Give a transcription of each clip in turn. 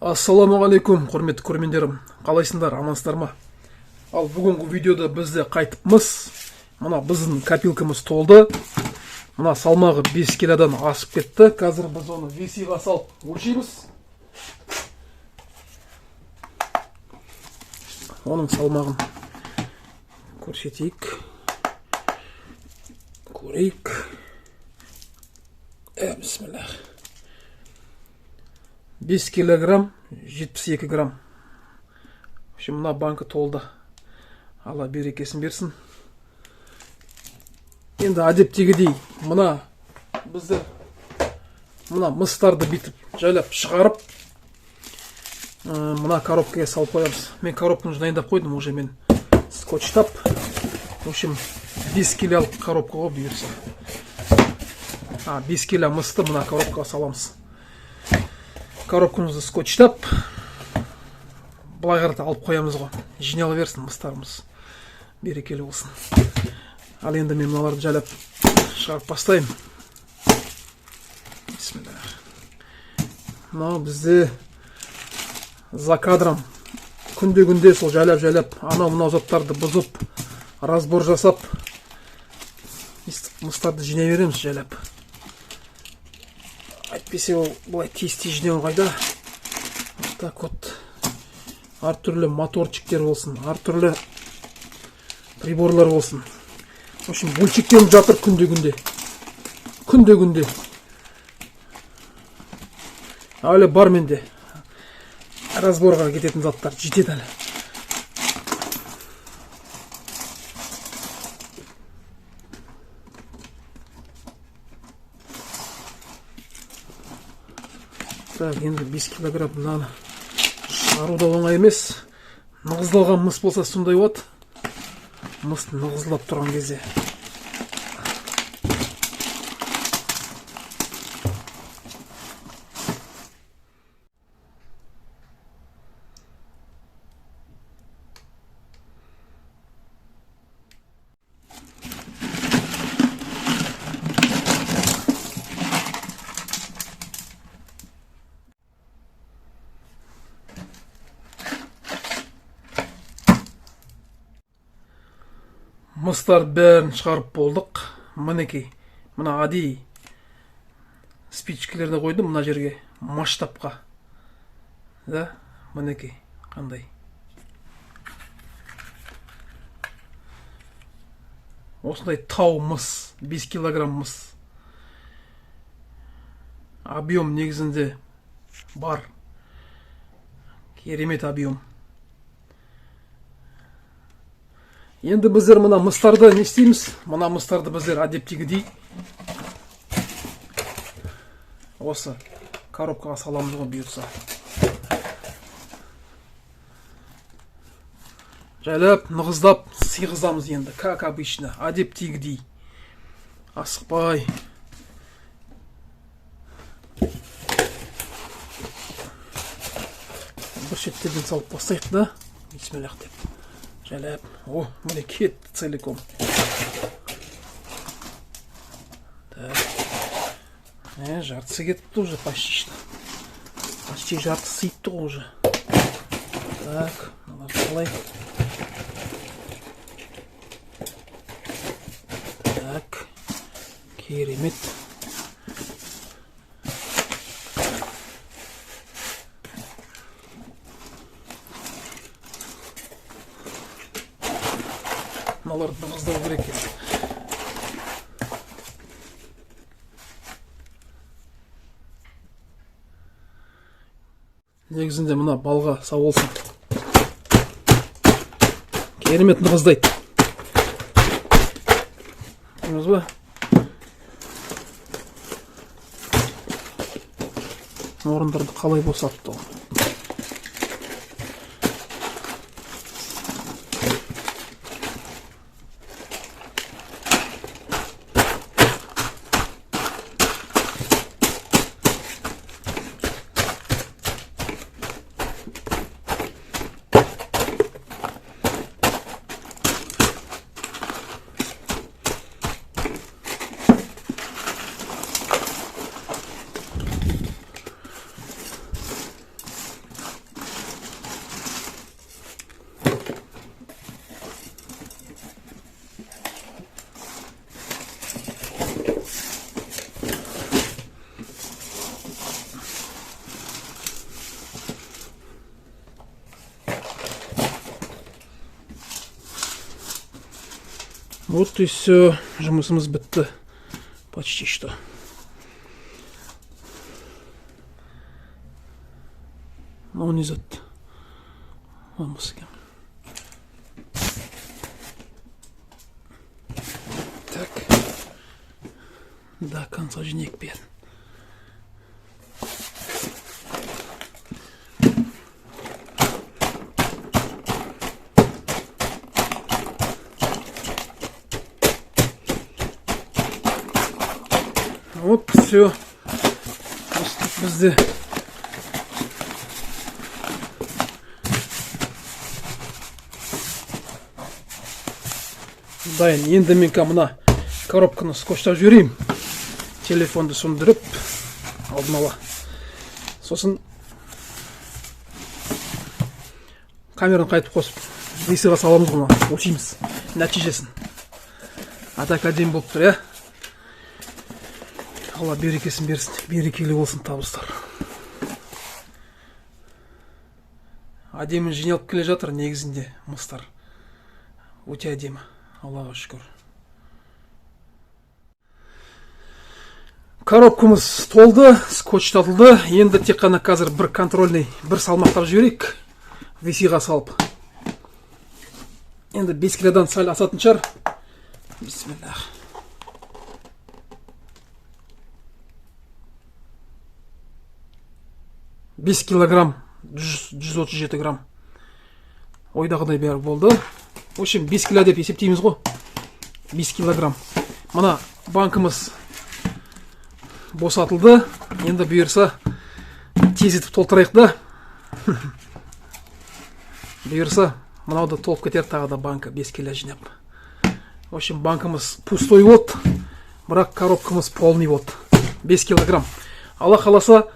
Ассаламағалейкум, құрметті көрермендерім. Қалайсыңдар, амансыздар ма? Ал бүгінгі видеода бізде қайтыпмыз. Мына біздің копилкамыз толды. Мына салмағы 5 килодан асып кетті. Қазір біз оны весиға салып өлшейміз. Оның салмағын көрсетейік. Көрейік. Бисмиллах. 5 килограмм, 72 грамм. В общем, мына банка толды. Алла берекесін берсін. Енді әдеттегідей мына біздер мына мыстарды бүйтіп жайлап шығарып, мына коробкаға салып қоямыз. Мен коробканы дайындап қойдым, уже мен скотчтап. В общем, 5 килолық коробка ғой бұйырса. 5 кило мысты мына коробкаға саламыз. Коробкамызды скотчтап, былай қарата алып қоямыз ғой. Жинала берсін мыстарымыз. Берекелі болсын. Ал енді мен мыналарды жайлап шығарып бастайым. Бисмиллах. Мынау бізде за кадром күнде сол жайлап анау заттарды бұзып, разбор жасап, мыстарды жинай береміз жайлап. Әйтпесе ол бұлай тез жинау қайда. Так вот, әртүрлі моторчиктер болсын, әртүрлі приборлар болсын. В общем, бөлшектеніп жатыр күнде. Әлі бар менде. Разборға кететін заттар жетеді әлі. Так, енді 5 килограмм мынаны шығару да оңай емес. Нығыздалған мыс болса сондай болады. Мыс нығыздалап тұрған кезде. Мыстар бәрін шығарып болдық. Мінекей, мына әдейі спичкілерді қойдым мына жерге, масштабқа. Да, мінекей, қандай. Осындай тау мыс, 5 килограмм мыс. Объем негізінде бар. Керемет объем. Енді біздер мына мыстарды не істейміз? Мына мыстарды біздер әдеттегідей осы коробкаға саламыз ғой бұйырса. Жайлап, нығыздап, сыйғызамыз енді, как обычно, әдеттегідей. Асықпай. Бір шеттерден салып бастайық та. Бисмиллах деп. Жайлап. О, міне кетті целиком. Так. Жартысы кетіпті уже почти что. Почти жартысы етті ғой уже. Так, мыналар қалай. Так. Керемет. Мыналарды нығыздау керек екен. Негізінде мына балға сау болсын. Керемет нығыздайды. Көрдіңіз ба? Орындарды қалай босатты ол. Вот и все. Жұмысымыз бітті. Почти что. Он из от. Он баскем. Так. До конца жнек бен. Вот все. Бізде дайын. Енді мен мына коробканы скотчтап жіберейін. Телефонды сөндіріп алдын ала. Сосын камераны қайтып қосып весіға саламыз ғана. Өтейміз нәтижесін. Атак әдем болып тұр, Алла берекесін берсін. Берекелі болсын табыстар. Әдемі жиналып келе жатыр негізінде мыстар. Өте әдемі. Аллаға шүкір. Коробкамыз толды, скотчтатылды. Енді тек қана қазір бір контрольный, бір салмақтап жіберейік. Весиға салып. Енді 5 килодан сәл асатын шығар. Бисмиллах. Бес килограмм, 137 грамм. Ойдағыдай бәрі болды. В общем, 5 кило деп есептейміз ғой. 5 килограмм. Мына банкымыз босатылды. Енді бұйырса тезетіп толтырайық да. Бұйырса мынауды толып кетер тағы да банка 5 кило жинап. В общем, банкымыз пустой болды. Бірақ коробкамыз полный болды. 5 килограмм. Алла қаласа,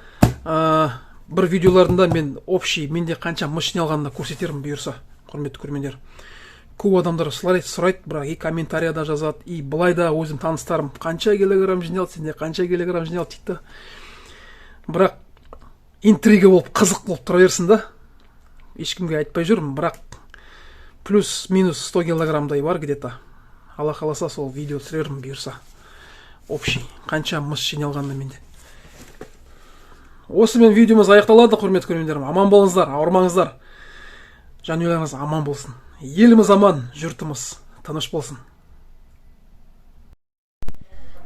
бір видеоларында мен общий, менде қанша мыс жиналғанын көрсетермін бұйырса, құрметті көрермендер. Көп адамдар сұрайды, бірақ и комментарияда жазады, и былай да өзім таныстарым қанша килограмм жиналды, сенде қанша килограмм жиналды дейді. Бірақ интрига болып, қызық болып тұра берсін да. Ешкімге айтпай жүрмін, бірақ плюс-минус 100 килограммдай бар где-то. Алла қаласа сол видео түсірермін бұйырса. Общий, қанша мыс жиналғанын менде. Осымен видеомыз аяқталады, құрметті көрермендерім. Аман болыңыздар, ауырмаңыздар. Жанұяларыңыз аман болсын. Еліміз аман, жұртымыз тыныш болсын.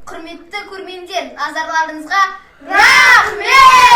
Құрметті көрермендер, назарларыңызға рахмет!